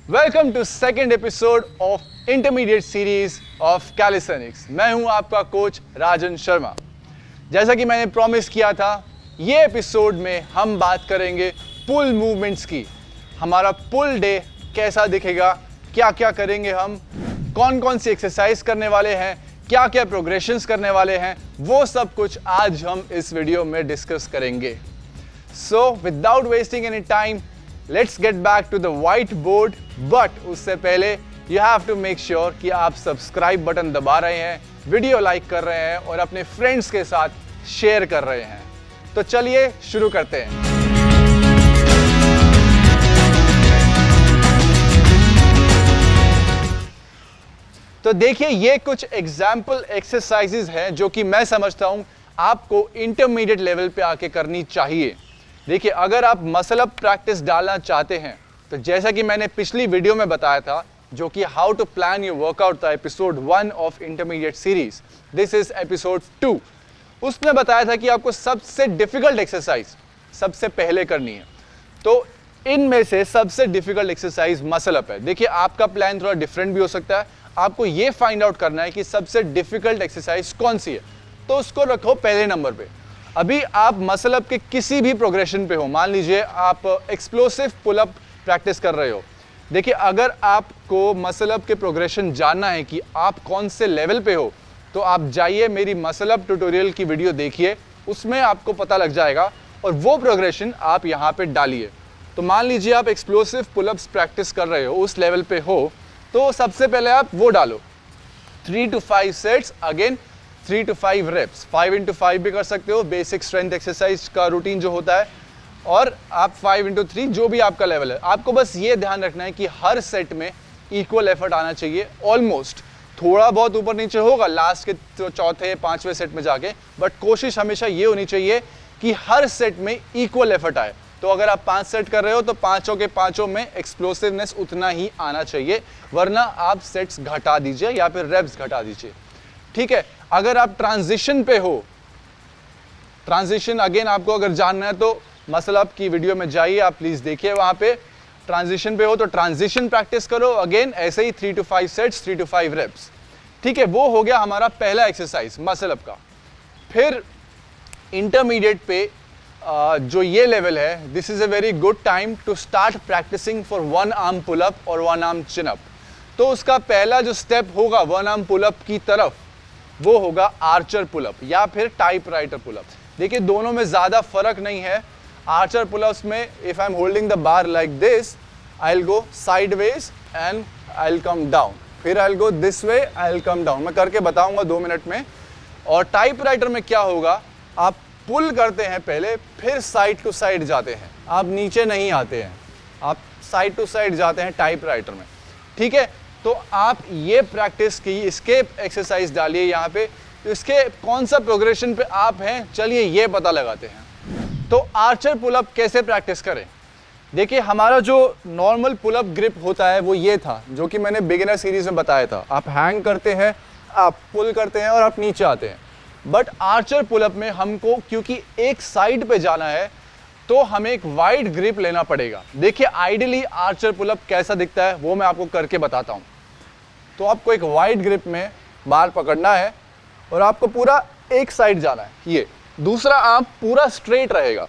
Welcome to second episode of intermediate series of calisthenics. मैं हूं आपका कोच राजन शर्मा। जैसा कि मैंने प्रॉमिस किया था, ये एपिसोड में हम बात करेंगे पुल मूवमेंट्स की। हमारा पुल डे कैसा दिखेगा, क्या क्या करेंगे हम, कौन कौन सी एक्सरसाइज करने वाले हैं, क्या क्या प्रोग्रेशंस करने वाले हैं, वो सब कुछ आज हम इस वीडियो में डिस्कस करेंगे। So without wasting any time, let's get back to the whiteboard. But उससे पहले you have to make sure कि आप सब्सक्राइब बटन दबा रहे हैं, वीडियो लाइक कर रहे हैं और अपने फ्रेंड्स के साथ शेयर कर रहे हैं। तो चलिए शुरू करते हैं। तो देखिए, ये कुछ एग्जाम्पल एक्सरसाइजेज हैं जो कि मैं समझता हूं आपको इंटरमीडिएट लेवल पे आके करनी चाहिए। देखिए, अगर आप मसल अप प्रैक्टिस डालना चाहते हैं तो जैसा कि मैंने पिछली वीडियो में बताया था, जो कि how to plan your workout था, episode 1 of intermediate series, this is episode 2। उसमें बताया था कि आपको सबसे डिफिकल्ट एक्सरसाइज सबसे पहले करनी है। तो इनमें से सबसे डिफिकल्ट एक्सरसाइज मसल अप है। देखिए, आपका प्लान थोड़ा डिफरेंट भी हो सकता है। आपको ये फाइंड आउट करना है कि सबसे डिफिकल्ट एक्सरसाइज कौन सी है, तो उसको रखो पहले नंबर पे। अभी आप मसल अप के किसी भी प्रोग्रेशन पे हो, मान लीजिए आप एक्सप्लोसिव पुल अप प्रैक्टिस कर रहे हो। देखिए, अगर आपको मसल अप के प्रोग्रेशन जानना है कि आप कौन से लेवल पे हो, तो आप जाइए मेरी मसल अप ट्यूटोरियल की वीडियो देखिए, उसमें आपको पता लग जाएगा और वो प्रोग्रेशन आप यहाँ पे डालिए। तो मान लीजिए आप एक्सप्लोसिव पुलअप्स प्रैक्टिस कर रहे हो, उस लेवल पे हो, तो सबसे पहले आप वो डालो 3 to 5 sets, again 3 to 5 reps. 5 into 5 भी कर सकते हो, बेसिक स्ट्रेंथ एक्सरसाइज का रूटीन जो होता है, और आप 5 into 3, जो भी आपका लेवल है। आपको बस ये ध्यान रखना है कि हर सेट में इक्वल एफर्ट आना चाहिए। ऑलमोस्ट थोड़ा बहुत ऊपर नीचे होगा लास्ट के चौथे पांचवें सेट में जाके, बट कोशिश हमेशा ये होनी चाहिए कि हर सेट में इक्वल एफर्ट आए। तो अगर आप 5 सेट कर रहे हो तो पांचों के पांचों में एक्सप्लोसिवनेस उतना ही आना चाहिए, वरना आप सेट्स घटा दीजिए या फिर रेप्स घटा दीजिए। ठीक है। अगर आप ट्रांजिशन पे हो, ट्रांजिशन अगेन आपको अगर जानना है तो मसल अप की वीडियो में जाइए, आप प्लीज देखिए, वहां पे ट्रांजिशन पे हो तो ट्रांजिशन प्रैक्टिस करो, अगेन ऐसे ही 3 to 5 सेट्स, 3 to 5 रेप्स। ठीक है, वो हो गया हमारा पहला एक्सरसाइज मसल अप का। फिर इंटरमीडिएट पे जो ये लेवल है, this is a very good time to start practicing for 1 arm pull up और 1 arm चिन अप। तो उसका पहला जो स्टेप होगा 1 arm पुल अप की तरफ, वो होगा आर्चर पुल अप या फिर टाइपराइटर पुल अप। देखिए, दोनों में ज्यादा फर्क नहीं है। आर्चर पुल अप्स में if I am holding the bar like this, I will go sideways and I will come down, फिर I will go this way, I will come down. मैं करके बताऊंगा 2 मिनट में। और टाइपराइटर में क्या होगा, आप पुल करते हैं पहले, फिर साइड टू साइड जाते हैं, आप नीचे नहीं आते हैं, आप साइड टू साइड जाते हैं टाइपराइटर में। ठीक है, तो आप ये प्रैक्टिस की, इसके एक्सरसाइज डालिए यहाँ पे। तो इसके कौन सा प्रोग्रेशन पे आप हैं, चलिए ये पता लगाते हैं। तो आर्चर पुल अप कैसे प्रैक्टिस करें। देखिए, हमारा जो नॉर्मल पुल अप ग्रिप होता है वो ये था, जो कि मैंने बिगिनर सीरीज में बताया था। आप हैंग करते हैं, आप पुल करते हैं और आप नीचे आते हैं। बट आर्चर पुल अप में हमको क्योंकि एक साइड पे जाना है, तो हमें एक वाइड ग्रिप लेना पड़ेगा। देखिए, आइडियली आर्चर पुल अप कैसा दिखता है वो मैं आपको करके बताता हूँ। तो आपको एक वाइड ग्रिप में बार पकड़ना है और आपको पूरा एक साइड जाना है, ये दूसरा आर्म पूरा स्ट्रेट रहेगा,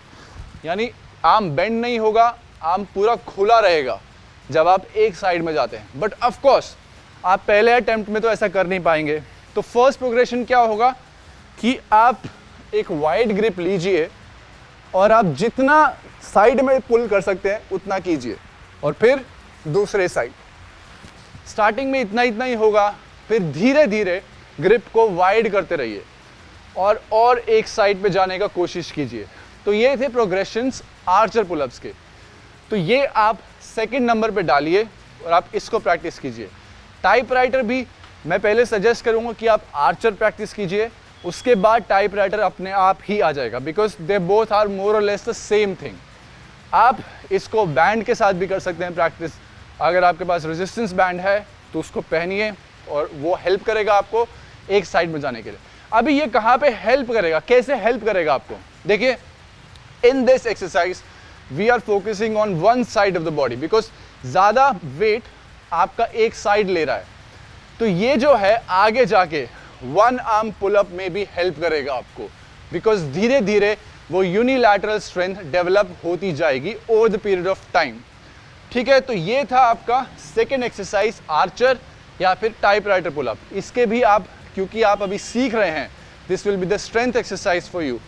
यानी आर्म बेंड नहीं होगा, आर्म पूरा खुला रहेगा जब आप एक साइड में जाते हैं। बट ऑफ कोर्स आप पहले अटेम्प्ट में तो ऐसा कर नहीं पाएंगे। तो फर्स्ट प्रोग्रेशन क्या होगा कि आप एक वाइड ग्रिप लीजिए और आप जितना साइड में पुल कर सकते हैं उतना कीजिए, और फिर दूसरे साइड। स्टार्टिंग में इतना इतना ही होगा, फिर धीरे धीरे ग्रिप को वाइड करते रहिए और एक साइड पे जाने का कोशिश कीजिए। तो ये थे प्रोग्रेशंस आर्चर पुलअप्स के। तो ये आप सेकंड नंबर पे डालिए और आप इसको प्रैक्टिस कीजिए। टाइपराइटर भी मैं पहले सजेस्ट करूंगा कि आप आर्चर प्रैक्टिस कीजिए, उसके बाद टाइपराइटर अपने आप ही आ जाएगा, because they both are more और लेस द सेम थिंग। आप इसको बैंड के साथ भी कर सकते हैं प्रैक्टिस। अगर आपके पास रेजिस्टेंस बैंड है तो उसको पहनिए और वो हेल्प करेगा आपको एक साइड में जाने के लिए। अभी ये कहाँ पे हेल्प करेगा, कैसे हेल्प करेगा आपको, देखिए in this exercise we are focusing on one side of the body, because ज़्यादा वेट आपका एक साइड ले रहा है, तो ये जो है आगे जाके वन आर्म पुलअप में भी हेल्प करेगा आपको, बिकॉज धीरे धीरे वो यूनिलैटरल स्ट्रेंथ डेवलप होती जाएगी over the period of time. ठीक है, तो ये था आपका सेकेंड एक्सरसाइज, आर्चर या फिर टाइपराइटर पुलअप। इसके भी आप, क्योंकि आप अभी सीख रहे हैं, this will be the strength exercise for you.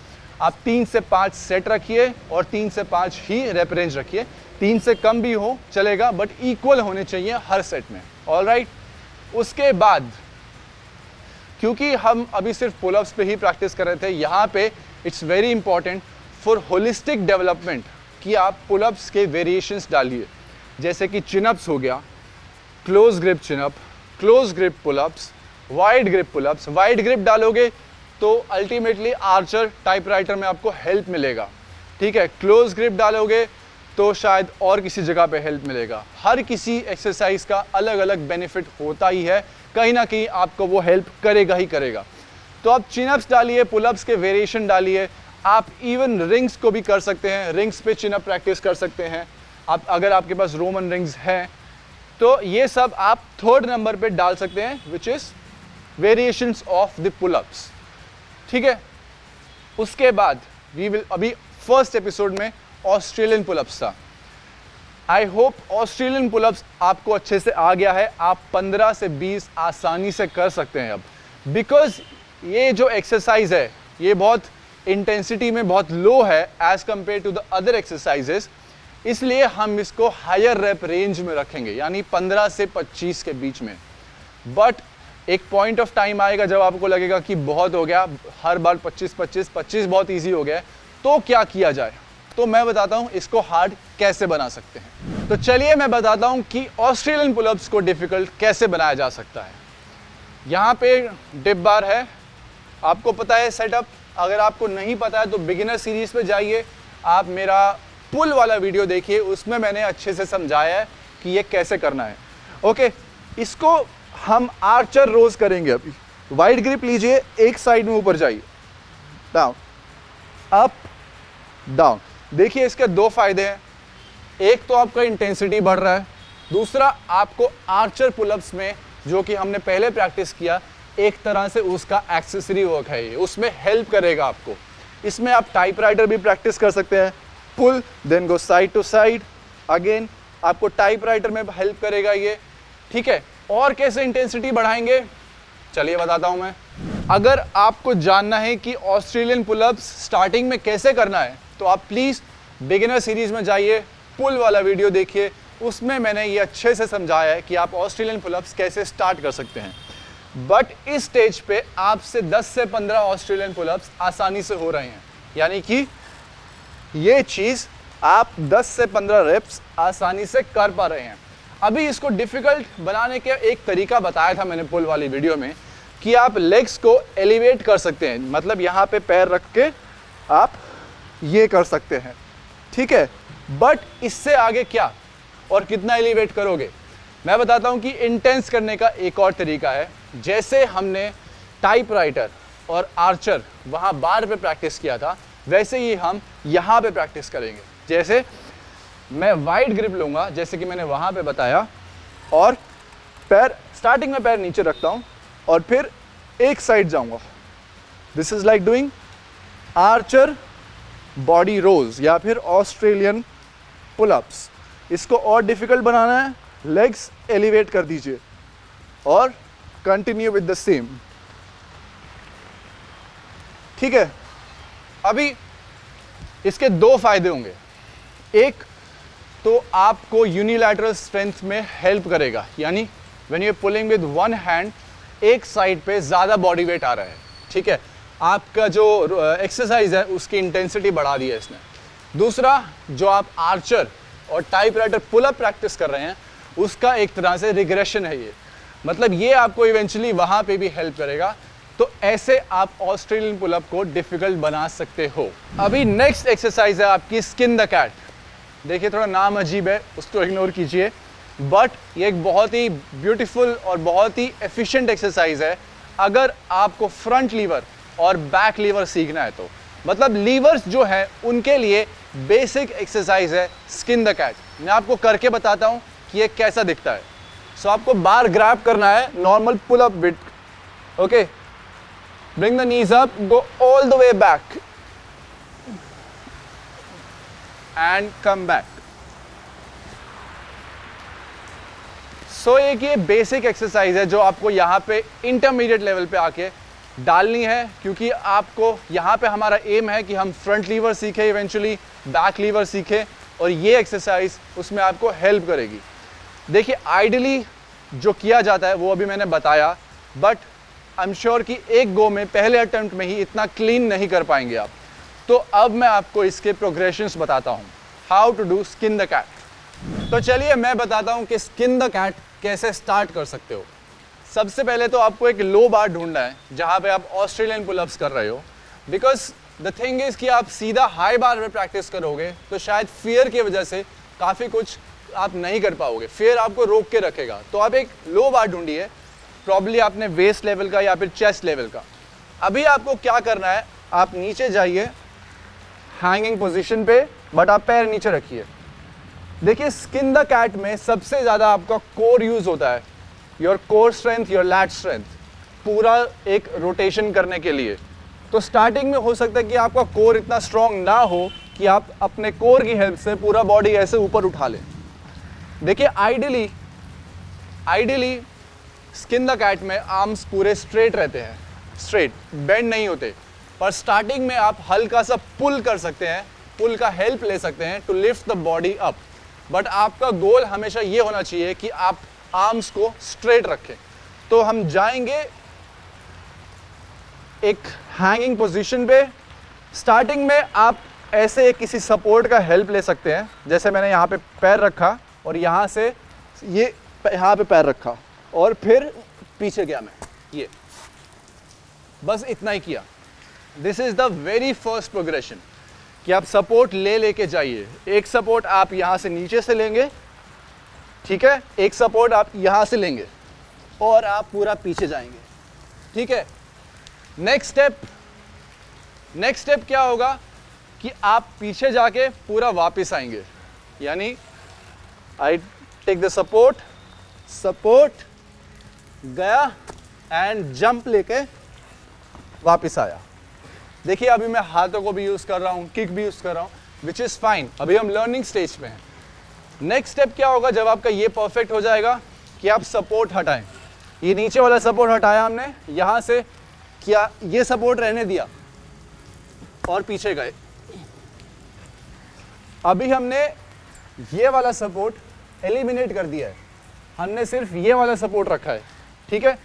आप 3 से 5 सेट रखिए और 3 से 5 ही रेप रेंज रखिए। 3 से कम भी हो चलेगा, बट इक्वल होने चाहिए हर सेट में। ऑलराइट, उसके बाद क्योंकि हम अभी सिर्फ पुलअप्स पे ही प्रैक्टिस कर रहे थे, यहाँ पे it's very important for holistic development कि आप पुलअप्स के वेरिएशंस डालिए, जैसे कि चिनअप्स हो गया, close grip chin-up, close grip pullups, wide grip pullups. Wide grip डालोगे तो अल्टीमेटली आर्चर टाइपराइटर में आपको हेल्प मिलेगा। ठीक है, क्लोज ग्रिप डालोगे तो शायद और किसी जगह पे हेल्प मिलेगा। हर किसी एक्सरसाइज का अलग अलग बेनिफिट होता ही है, कहीं ना कहीं आपको वो हेल्प करेगा ही करेगा। तो आप चिनअप्स डालिए, पुलअप्स के वेरिएशन डालिए। आप इवन रिंग्स को भी कर सकते हैं, रिंग्स पे चिनअप प्रैक्टिस कर सकते हैं आप, अगर आपके पास रोमन रिंग्स हैं तो ये सब आप थर्ड नंबर पे डाल सकते हैं, which is variations of the pullups. ठीक है, उसके बाद वी विल, अभी फर्स्ट एपिसोड में ऑस्ट्रेलियन पुलअप्स था। आई होप ऑस्ट्रेलियन पुलअप्स आपको अच्छे से आ गया है। आप 15 से 20 आसानी से कर सकते हैं अब, बिकॉज ये जो एक्सरसाइज है ये बहुत इंटेंसिटी में बहुत लो है as compared to the other exercises, इसलिए हम इसको हायर रेप रेंज में रखेंगे, यानी 15 से 25 के बीच में। बट एक पॉइंट ऑफ टाइम आएगा जब आपको लगेगा कि बहुत हो गया, हर बार 25 बहुत ईजी हो गया है, तो क्या किया जाए? तो मैं बताता हूं इसको हार्ड कैसे बना सकते हैं। तो चलिए मैं बताता हूं कि ऑस्ट्रेलियन पुलअप्स को डिफिकल्ट कैसे बनाया जा सकता है। यहाँ पे डिप बार है, आपको पता है सेटअप। अगर आपको नहीं पता है तो बिगिनर सीरीज पे जाइए, आप मेरा पुल वाला वीडियो देखिए, उसमें मैंने अच्छे से समझाया है कि ये कैसे करना है। ओके, इसको हम आर्चर रोज करेंगे। अभी वाइड ग्रिप लीजिए, एक साइड में ऊपर जाइए, डाउन अप डाउन। देखिए इसके दो फायदे हैं, एक तो आपका इंटेंसिटी बढ़ रहा है, दूसरा आपको आर्चर पुलअप्स में, जो कि हमने पहले प्रैक्टिस किया, एक तरह से उसका एक्सेसरी वर्क है, ये उसमें हेल्प करेगा आपको। इसमें आप टाइपराइटर भी प्रैक्टिस कर सकते हैं, pull then go side to side, again आपको टाइपराइटर में हेल्प करेगा ये। ठीक है, और कैसे इंटेंसिटी बढ़ाएंगे चलिए बताता हूं मैं। अगर आपको जानना है कि ऑस्ट्रेलियन पुलअप्स स्टार्टिंग में कैसे करना है, तो आप प्लीज बिगिनर सीरीज में जाइए, पुल वाला वीडियो देखिए, उसमें मैंने ये अच्छे से समझाया है कि आप ऑस्ट्रेलियन पुलअप्स कैसे स्टार्ट कर सकते हैं। बट इस स्टेज पे आपसे 10 से 15 ऑस्ट्रेलियन पुलअप्स आसानी से हो रहे हैं, यानी कि ये चीज आप 10 से 15 रेप्स आसानी से कर पा रहे हैं। अभी इसको डिफिकल्ट बनाने के एक तरीका बताया था मैंने पुल वाली वीडियो में, कि आप लेग्स को एलिवेट कर सकते हैं, मतलब यहाँ पे पैर रख के आप ये कर सकते हैं। ठीक है, बट इससे आगे क्या और कितना एलिवेट करोगे, मैं बताता हूँ कि इंटेंस करने का एक और तरीका है। जैसे हमने टाइपराइटर और आर्चर वहाँ बार पे प्रैक्टिस किया था, वैसे ही हम यहाँ पे प्रैक्टिस करेंगे। जैसे मैं वाइड ग्रिप लूँगा, जैसे कि मैंने वहाँ पे बताया, और पैर स्टार्टिंग में पैर नीचे रखता हूँ और फिर एक साइड जाऊँगा। This is like doing archer body rows या फिर ऑस्ट्रेलियन पुलअप्स। इसको और डिफिकल्ट बनाना है, लेग्स एलिवेट कर दीजिए और कंटिन्यू विद द सेम। ठीक है, अभी इसके दो फायदे होंगे। एक तो आपको यूनिलैटरल स्ट्रेंथ में हेल्प करेगा, यानी when you are pulling with one hand, एक साइड पे ज़्यादा बॉडी वेट आ रहा है। ठीक है, आपका जो एक्सरसाइज है उसकी इंटेंसिटी बढ़ा दी है इसने। दूसरा, जो आप आर्चर और टाइपराइटर पुलअप प्रैक्टिस कर रहे हैं, उसका एक तरह से रिग्रेशन है ये, मतलब ये आपको इवेंचुअली वहाँ पे भी हेल्प करेगा। तो ऐसे आप ऑस्ट्रेलियन पुलअप को डिफिकल्ट बना सकते हो। अभी नेक्स्ट एक्सरसाइज है आपकी स्किन द कैट। देखिए थोड़ा नाम अजीब है, उसको इग्नोर कीजिए, बट ये एक बहुत ही ब्यूटीफुल और बहुत ही एफिशिएंट एक्सरसाइज है अगर आपको फ्रंट लीवर और बैक लीवर सीखना है तो। मतलब लीवर्स जो है उनके लिए बेसिक एक्सरसाइज है स्किन द कैट। मैं आपको करके बताता हूँ कि ये कैसा दिखता है। सो आपको बार ग्रैब करना है, normal pull up bit, okay, bring the knees up, go all the way back and come back. So एक ये बेसिक एक्सरसाइज है जो आपको यहाँ पे इंटरमीडिएट लेवल पे आके डालनी है, क्योंकि आपको यहाँ पे हमारा एम है कि हम फ्रंट लीवर सीखें, इवेंचुअली बैक लीवर सीखें, और ये एक्सरसाइज उसमें आपको हेल्प करेगी। देखिए आइडियली जो किया जाता है वो अभी मैंने बताया, बट आई एम श्योर कि एक गो में, पहले अटेम्प्ट में ही इतना क्लीन नहीं कर पाएंगे आप। तो अब मैं आपको इसके प्रोग्रेशंस बताता हूँ, how to do skin the cat. तो चलिए मैं बताता हूँ कि स्किन द कैट कैसे स्टार्ट कर सकते हो। सबसे पहले तो आपको एक लो बार ढूंढना है जहाँ पे आप ऑस्ट्रेलियन पुलअप्स कर रहे हो, बिकॉज द थिंग इज़ कि आप सीधा हाई बार में प्रैक्टिस करोगे तो शायद फियर की वजह से काफ़ी कुछ आप नहीं कर पाओगे, फियर आपको रोक के रखेगा। तो आप एक लो बार ढूंढिए, प्रॉब्ली आपने वेस्ट लेवल का या फिर चेस्ट लेवल का। अभी आपको क्या करना है, आप नीचे जाइए हैंगिंग पोजीशन पे, बट आप पैर नीचे रखिए। देखिए स्किन द कैट में सबसे ज़्यादा आपका कोर यूज़ होता है, your core strength, your lat strength, पूरा एक रोटेशन करने के लिए। तो स्टार्टिंग में हो सकता है कि आपका कोर इतना स्ट्रॉन्ग ना हो कि आप अपने कोर की हेल्प से पूरा बॉडी ऐसे ऊपर उठा लें। देखिए आइडियली स्किन द कैट में आर्म्स पूरे स्ट्रेट रहते हैं, स्ट्रेट बेंड नहीं होते, पर स्टार्टिंग में आप हल्का सा पुल कर सकते हैं, पुल का हेल्प ले सकते हैं to lift the body up. But आपका गोल हमेशा ये होना चाहिए कि आप आर्म्स को स्ट्रेट रखें। तो हम जाएंगे एक हैंगिंग पोजीशन पे। स्टार्टिंग में आप ऐसे किसी सपोर्ट का हेल्प ले सकते हैं, जैसे मैंने यहाँ पे पैर रखा और यहाँ से ये यहाँ पे पैर रखा और फिर पीछे गया मैं, ये बस इतना ही किया। This is the very first progression कि आप सपोर्ट लेके जाइए। एक सपोर्ट आप यहाँ से नीचे से लेंगे, ठीक है, एक सपोर्ट आप यहाँ से लेंगे और आप पूरा पीछे जाएंगे, ठीक है। नेक्स्ट स्टेप क्या होगा कि आप पीछे जाके पूरा वापस आएंगे, यानी आई टेक द सपोर्ट गया एंड जंप लेके वापस आया। देखिए अभी मैं हाथों को भी यूज़ कर रहा हूँ, किक भी यूज़ कर रहा हूँ, विच इज़ फाइन। अभी हम लर्निंग स्टेज पे हैं। नेक्स्ट स्टेप क्या होगा, जब आपका ये परफेक्ट हो जाएगा कि आप सपोर्ट हटाएं। ये नीचे वाला सपोर्ट हटाया हमने, यहाँ से किया, ये सपोर्ट रहने दिया और पीछे गए। अभी हमने ये वाला सपोर्ट एलिमिनेट कर दिया है, हमने सिर्फ ये वाला सपोर्ट रखा है, ठीक है।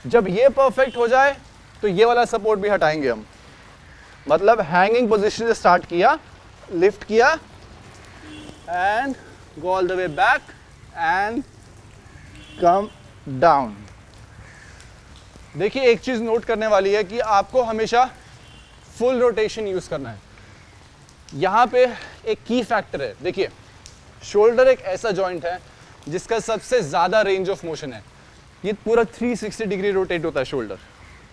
जब ये परफेक्ट हो जाए तो ये वाला सपोर्ट भी हटाएंगे हम। मतलब हैंगिंग पोजीशन से स्टार्ट किया, लिफ्ट किया and go all the way back and come down. देखिए एक चीज़ नोट करने वाली है कि आपको हमेशा फुल रोटेशन यूज़ करना है। यहाँ पे एक की फैक्टर है, देखिए शोल्डर एक ऐसा जॉइंट है जिसका सबसे ज़्यादा रेंज ऑफ मोशन है। ये पूरा 360 डिग्री रोटेट होता है शोल्डर,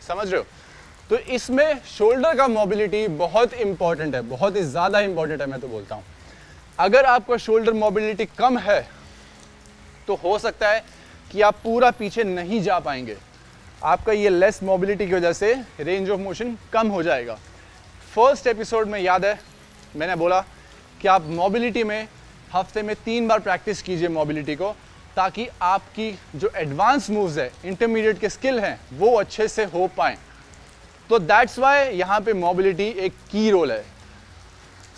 समझ रहे हो। तो इसमें शोल्डर का मोबिलिटी बहुत इंपॉर्टेंट है, बहुत ही ज़्यादा इंपॉर्टेंट है मैं तो बोलता हूँ। अगर आपका शोल्डर मोबिलिटी कम है तो हो सकता है कि आप पूरा पीछे नहीं जा पाएंगे। आपका ये लेस मोबिलिटी की वजह से रेंज ऑफ मोशन कम हो जाएगा। फर्स्ट एपिसोड में याद है मैंने बोला कि आप मोबिलिटी में हफ्ते में 3 बार प्रैक्टिस कीजिए मोबिलिटी को, ताकि आपकी जो एडवांस मूव्स है, इंटरमीडिएट के स्किल हैं, वो अच्छे से हो पाएँ। तो दैट्स वाई यहाँ पे मोबिलिटी एक की रोल है।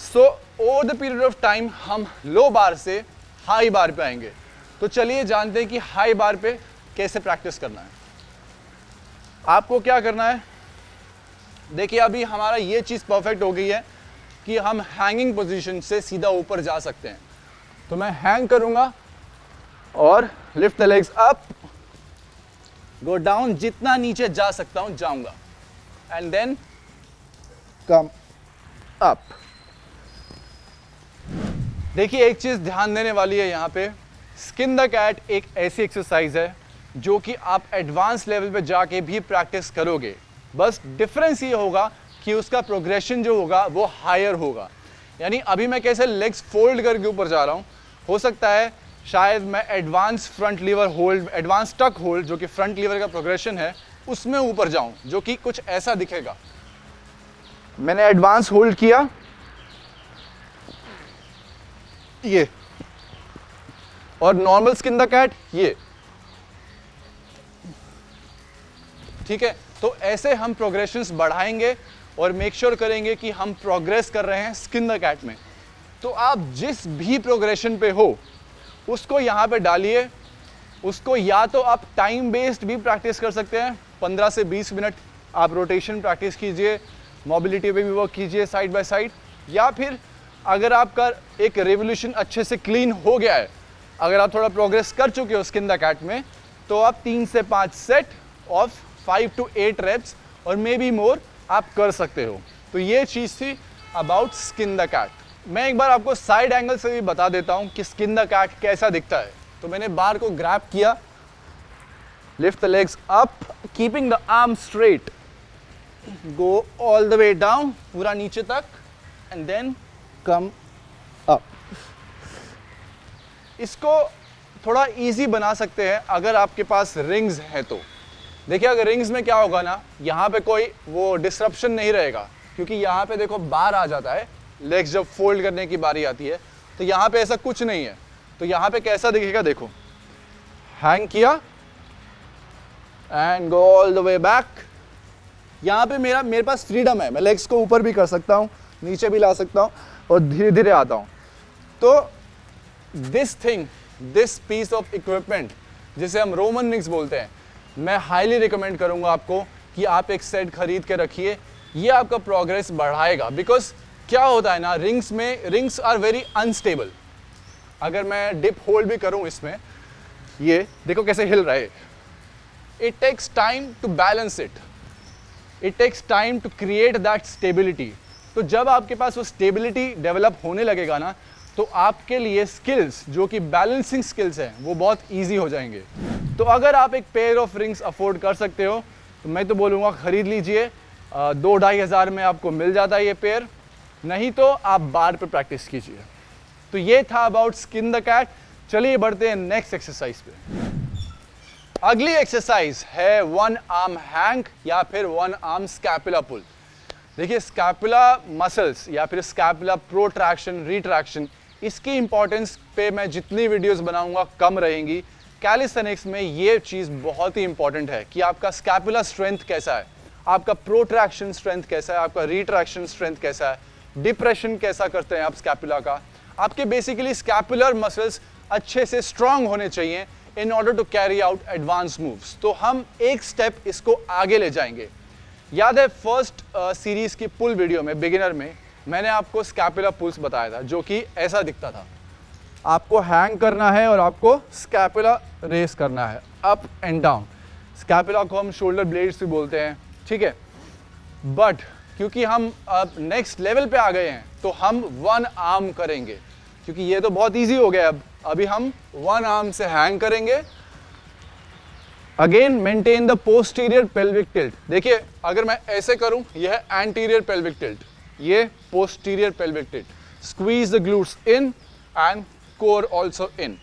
So over the period of time हम लो बार से हाई बार पे आएंगे। तो चलिए जानते हैं कि हाई बार पे कैसे प्रैक्टिस करना है। आपको क्या करना है, देखिए अभी हमारा ये चीज़ परफेक्ट हो गई है कि हम हैंगिंग पोजीशन से सीधा ऊपर जा सकते हैं। तो मैं हैंग करूंगा और lift the legs up, go down, जितना नीचे जा सकता हूं जाऊंगा एंड देन कम अप। देखिए एक चीज़ ध्यान देने वाली है यहाँ पे, स्किन द कैट एक ऐसी एक्सरसाइज है जो कि आप एडवांस लेवल पे जाके भी प्रैक्टिस करोगे। बस डिफरेंस ये होगा कि उसका प्रोग्रेशन जो होगा वो हायर होगा। यानी अभी मैं कैसे लेग्स फोल्ड करके ऊपर जा रहा हूँ, हो सकता है शायद मैं advance front lever hold, advance tuck hold जो कि फ्रंट लीवर का प्रोग्रेशन है उसमें ऊपर जाऊं, जो कि कुछ ऐसा दिखेगा। मैंने एडवांस होल्ड किया ये, और नॉर्मल स्किन द कैट ये, ठीक है। तो ऐसे हम प्रोग्रेशंस बढ़ाएंगे और मेक श्योर करेंगे कि हम प्रोग्रेस कर रहे हैं स्किन द कैट में। तो आप जिस भी प्रोग्रेशन पे हो उसको यहाँ पे डालिए। उसको या तो आप टाइम बेस्ड भी प्रैक्टिस कर सकते हैं, 15 से 20 मिनट आप रोटेशन प्रैक्टिस कीजिए, मोबिलिटी पे भी वर्क कीजिए साइड बाय साइड, या फिर अगर आपका एक रेवोल्यूशन अच्छे से क्लीन हो गया है, अगर आप थोड़ा प्रोग्रेस कर चुके हो स्किन द कैट में, तो आप 3 से 5 सेट ऑफ 5 to 8 reps और मे बी मोर आप कर सकते हो। तो ये चीज़ थी अबाउट स्किन द कैट। मैं एक बार आपको साइड एंगल से भी बता देता हूँ कि स्किन द कैट कैसा दिखता है। तो मैंने बार को ग्रैब किया, lift the legs up, keeping the arm straight, go all the way down, पूरा नीचे तक, एंड देन कम अप। इसको थोड़ा इजी बना सकते हैं अगर आपके पास रिंग्स हैं तो। देखिए अगर रिंग्स में क्या होगा ना, यहाँ पे कोई वो डिसरप्शन नहीं रहेगा, क्योंकि यहाँ पे देखो बार आ जाता है, लेग्स जब फोल्ड करने की बारी आती है, तो यहाँ पे ऐसा कुछ नहीं है। तो यहाँ पे कैसा दिखेगा देखो, हैंग किया and go all the way back. यहाँ पे मेरे पास फ्रीडम है, मैं लेग्स को ऊपर भी कर सकता हूँ, नीचे भी ला सकता हूँ और धीरे धीरे आता हूँ। तो दिस पीस ऑफ इक्विपमेंट जिसे हम रोमन रिंग्स बोलते हैं, मैं हाईली रिकमेंड करूंगा आपको कि आप एक सेट खरीद के रखिए। ये आपका प्रोग्रेस बढ़ाएगा। बिकॉज क्या होता है ना, रिंग्स आर वेरी अनस्टेबल। अगर मैं डिप होल्ड भी करूं इसमें, ये देखो कैसे हिल रहा है, it takes time to balance it, it takes time to create that stability. तो जब आपके पास वो स्टेबिलिटी डेवलप होने लगेगा ना, तो आपके लिए स्किल्स जो कि बैलेंसिंग स्किल्स हैं वो बहुत ईजी हो जाएंगे। तो अगर आप एक पेयर ऑफ रिंग्स अफोर्ड कर सकते हो तो मैं तो बोलूँगा खरीद लीजिए, 2-2.5 हज़ार में आपको मिल जाता है ये पेयर, नहीं तो आप बार पे प्रैक्टिस कीजिए। तो ये था अबाउट स्किन द कैट। चलिए बढ़ते हैं नेक्स्ट एक्सरसाइज पे। अगली एक्सरसाइज है वन आर्म हैंग या फिर वन आर्म स्कैपुला पुल। देखिए स्कैपुला मसल्स या फिर स्कैपुला प्रोट्रैक्शन रिट्रैक्शन, इसकी इंपॉर्टेंस पे मैं जितनी वीडियोस बनाऊंगा कम रहेंगी। कैलिस्थेनिक्स में ये चीज़ बहुत ही इंपॉर्टेंट है कि आपका स्कैपुला स्ट्रेंथ कैसा है, आपका प्रोट्रैक्शन स्ट्रेंथ कैसा है, आपका रिट्रैक्शन स्ट्रेंथ कैसा है, डिप्रेशन कैसा करते हैं आप स्कैपुला का। आपके बेसिकली स्कैपुलर मसल्स अच्छे से स्ट्रांग होने चाहिए in order to carry out advance moves. तो हम एक स्टेप इसको आगे ले जाएंगे। याद है फर्स्ट सीरीज की पुल वीडियो में, बिगिनर में, मैंने आपको स्कैपुला पुल्स बताया था जो कि ऐसा दिखता था। आपको हैंग करना है और आपको स्कैपुला रेस करना है अप एंड डाउन। स्कैपुला को हम शोल्डर ब्लेड्स भी बोलते हैं, ठीक है। बट क्योंकि हम अब नेक्स्ट लेवल पे आ गए हैं तो हम वन आर्म करेंगे, क्योंकि ये तो बहुत इजी हो गया। अब अभी हम वन आर्म से हैंग करेंगे। Again maintain the posterior pelvic tilt. देखिए अगर मैं ऐसे करूं, यह है एंटीरियर पेल्विक टिल्ट, ये posterior pelvic tilt. Squeeze the glutes in and core also in.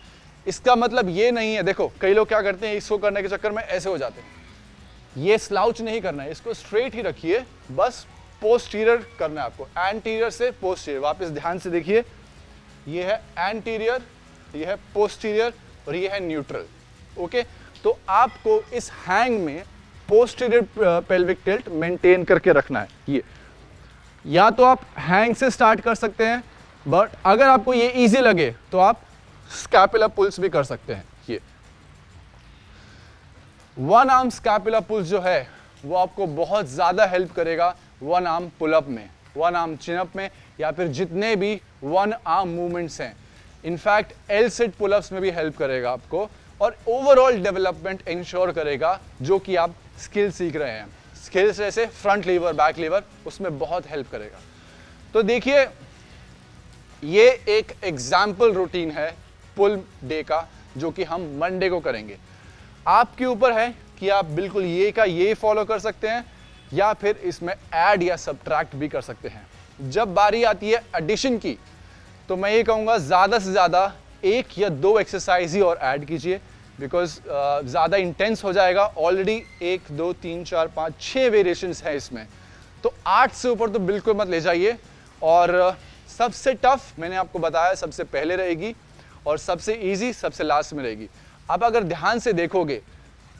इसका मतलब ये नहीं है, देखो कई लोग क्या करते हैं, इसको करने के चक्कर में ऐसे हो जाते हैं। ये स्लाउच नहीं करना है, इसको स्ट्रेट ही रखिए, बस पोस्टीरियर करना है आपको, एंटीरियर से पोस्टीरियर। वापस ध्यान से देखिए, ये है एंटीरियर, ये है पोस्टीरियर और ये है न्यूट्रल। ओके, तो आपको इस हैंग में पोस्टीरियर पेल्विक टिल्ट मेंटेन करके रखना है। ये या तो आप हैंग से स्टार्ट कर सकते हैं, बट अगर आपको ये इजी लगे तो आप स्कैपुला पुल्स भी कर सकते हैं। ये वन आर्म स्कैपुला पुल्स जो है वो आपको बहुत ज़्यादा हेल्प करेगा वन आर्म पुलअप में, वन आर्म चिनअप में, या फिर जितने भी वन आर्म मूवमेंट्स हैं। इनफैक्ट एल सेट पुलअप्स में भी हेल्प करेगा आपको, और ओवरऑल डेवलपमेंट इंश्योर करेगा जो कि आप स्किल सीख रहे हैं। स्किल्स जैसे फ्रंट लीवर, बैक लीवर, उसमें बहुत हेल्प करेगा। तो देखिए ये एक एग्जाम्पल रूटीन है पुल डे का जो कि हम मंडे को करेंगे। आपके ऊपर है कि आप बिल्कुल ये का ये फॉलो कर सकते हैं या फिर इसमें ऐड या सब्ट्रैक्ट भी कर सकते हैं। जब बारी आती है एडिशन की तो मैं ये कहूँगा ज़्यादा से ज़्यादा एक या दो एक्सरसाइज ही और ऐड कीजिए, बिकॉज ज़्यादा इंटेंस हो जाएगा। ऑलरेडी 1 2 3 4 5 6 वेरिएशंस हैं इसमें, तो 8 से ऊपर तो बिल्कुल मत ले जाइए। और सबसे टफ मैंने आपको बताया सबसे पहले रहेगी, और सबसे इजी सबसे लास्ट में रहेगी। अब अगर ध्यान से देखोगे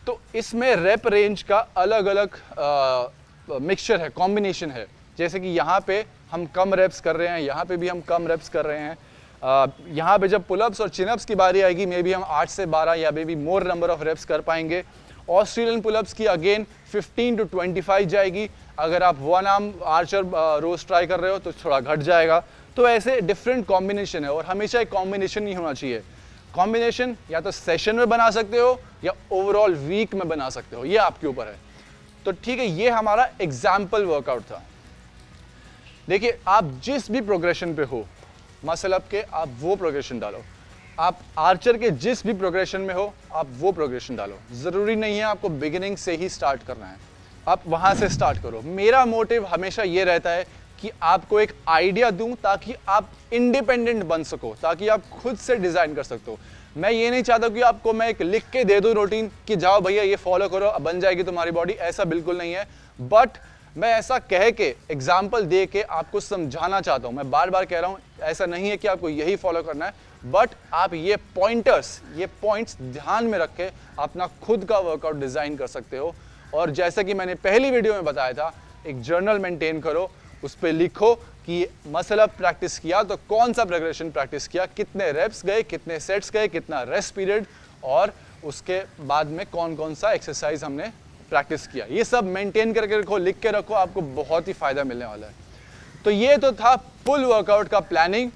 तो इसमें रेप रेंज का अलग अलग मिक्सचर है, कॉम्बिनेशन है। जैसे कि यहाँ पे हम कम रेप्स कर रहे हैं, यहाँ पे भी हम कम रेप्स कर रहे हैं। यहाँ पे जब पुलअप्स और चिनअप्स की बारी आएगी, मे बी हम 8 से 12 या maybe more number of reps कर पाएंगे। ऑस्ट्रेलियन पुलअप्स की अगेन 15 to 25 जाएगी। अगर आप one arm archer rows try कर रहे हो तो थोड़ा घट जाएगा। तो ऐसे डिफरेंट कॉम्बिनेशन है, और हमेशा एक कॉम्बिनेशन ही होना चाहिए। कॉम्बिनेशन या तो सेशन में बना सकते हो या ओवरऑल वीक में बना सकते हो, ये आपके ऊपर है। तो ठीक है, ये हमारा एग्जाम्पल वर्कआउट था। देखिए, आप जिस भी प्रोग्रेशन पे हो मसल अप के, आप वो प्रोग्रेशन डालो। आप आर्चर के जिस भी प्रोग्रेशन में हो, आप वो प्रोग्रेशन डालो। ज़रूरी नहीं है आपको बिगिनिंग से ही स्टार्ट करना है, आप वहाँ से स्टार्ट करो। मेरा मोटिव हमेशा ये रहता है कि आपको एक आइडिया दूं ताकि आप इंडिपेंडेंट बन सको, ताकि आप खुद से डिज़ाइन कर सकते हो। मैं ये नहीं चाहता कि आपको मैं एक लिख के दे दूं रूटीन कि जाओ भैया ये फॉलो करो, अब बन जाएगी तुम्हारी बॉडी, ऐसा बिल्कुल नहीं है। बट मैं ऐसा कह के एग्जाम्पल दे के आपको समझाना चाहता हूँ। मैं बार बार कह रहा हूँ, ऐसा नहीं है कि आपको यही फॉलो करना है, बट आप ये पॉइंटर्स, ये पॉइंट्स ध्यान में रख के अपना खुद का वर्कआउट डिज़ाइन कर सकते हो। और जैसा कि मैंने पहली वीडियो में बताया था, एक जर्नल मेंटेन करो, उस पर लिखो कि मसल अप प्रैक्टिस किया तो कौन सा प्रोग्रेशन प्रैक्टिस किया, कितने रेप्स गए, कितने सेट्स गए, कितना रेस्ट पीरियड, और उसके बाद में कौन कौन सा एक्सरसाइज हमने प्रैक्टिस किया। ये सब मेंटेन करके रखो, लिख के रखो, आपको बहुत ही फायदा मिलने वाला है। तो ये तो था फुल वर्कआउट का प्लानिंग।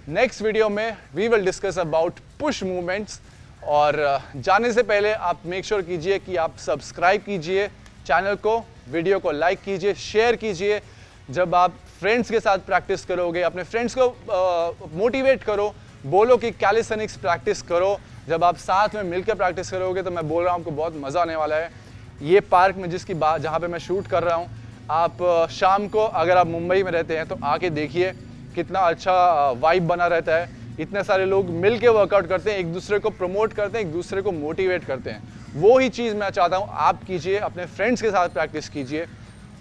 नेक्स्ट वीडियो में we will discuss about push movements. और जाने से पहले आप मेक श्योर कीजिए कि आप सब्सक्राइब कीजिए चैनल को, वीडियो को लाइक कीजिए, शेयर कीजिए। जब आप फ्रेंड्स के साथ प्रैक्टिस करोगे, अपने फ्रेंड्स को मोटिवेट करो, बोलो कि कैलिस्थेनिक्स प्रैक्टिस करो। जब आप साथ में मिलकर प्रैक्टिस करोगे तो मैं बोल रहा हूँ आपको बहुत मज़ा आने वाला है। ये पार्क में जिसकी बात, जहाँ पे मैं शूट कर रहा हूँ, आप शाम को अगर आप मुंबई में रहते हैं तो आके देखिए, कितना अच्छा वाइब बना रहता है। इतने सारे लोग मिल के वर्कआउट करते हैं, एक दूसरे को प्रमोट करते हैं, एक दूसरे को मोटिवेट करते हैं। वो ही चीज़ मैं चाहता हूँ आप कीजिए, अपने फ्रेंड्स के साथ प्रैक्टिस कीजिए।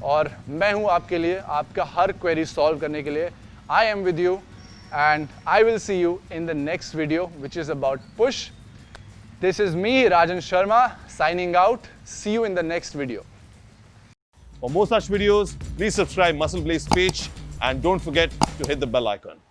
और मैं हूँ आपके लिए, आपका हर क्वेरी सॉल्व करने के लिए। I am with you and I will see you in the next video, which is about push. This is me, Rajan Sharma, signing out. See you in the next video. For more such videos, please subscribe Muscle Blaze page and don't forget to hit the bell icon.